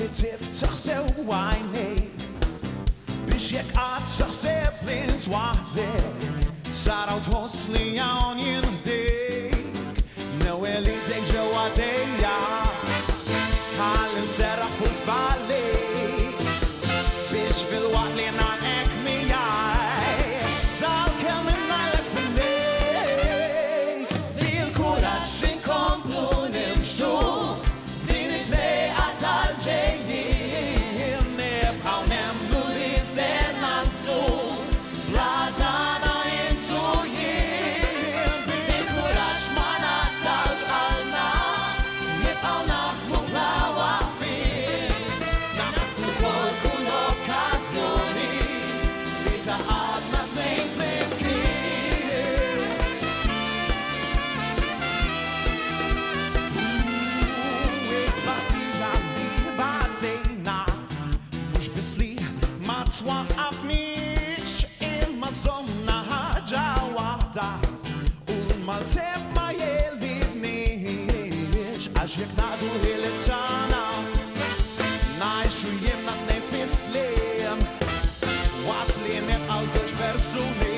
li tiftaħ sew għajnejk biex jekk qatt taħseb li ntwaħdek saraw tħoss li hawn jindejk newwel idejk ġewwa dejja ħalli nserraħ fuq żballejk biex fil-waqt li nagħlek miegħi dal-kemm innajlek f'idejk bil-kuraġġ inkomplu nimxu din it-tliqa tal-ġejjien nibqgħu nemmnu li ser naslu bla tagħna intu jien bil-kuraġġ ma naqtawx qalbna nibqgħu naħdmu bla waqfien naħdmu wkoll kull okkażjoni li taqgħodna tnejn flimkien. Battina li batejna mhux biss li ma twaqqafniex imma żomna ħaġa waħda u l-malteb ma jelibniex għax jekk naqdu ħiliet tagħna ngħixu jiemna tnejn fis-sliem waqt li nibqgħu żewġ persuni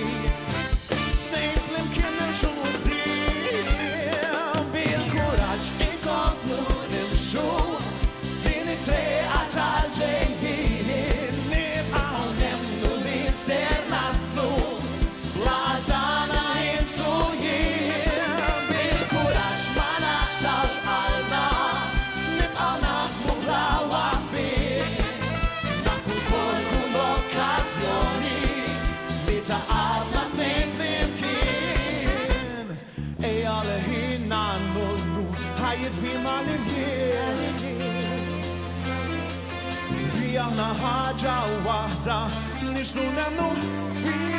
tnejn flimkien nimxu quddiem bil-kuraġġ inkomplu nimxu din it-tliqa tal-ġejjien nibqgħu nemmnu li ser naslu bla tagħna intu jien bil-kuraġġ ma naqtawx qalbna nibqgħu naħdmu bla waqfien naħdmu wkoll kull okkażjoni li taqgħodna tnejn flimkien ejja leħinna nmorru ħajjit bima l-imkien fi aħna ħaġa waħda nixnu nemmnu fija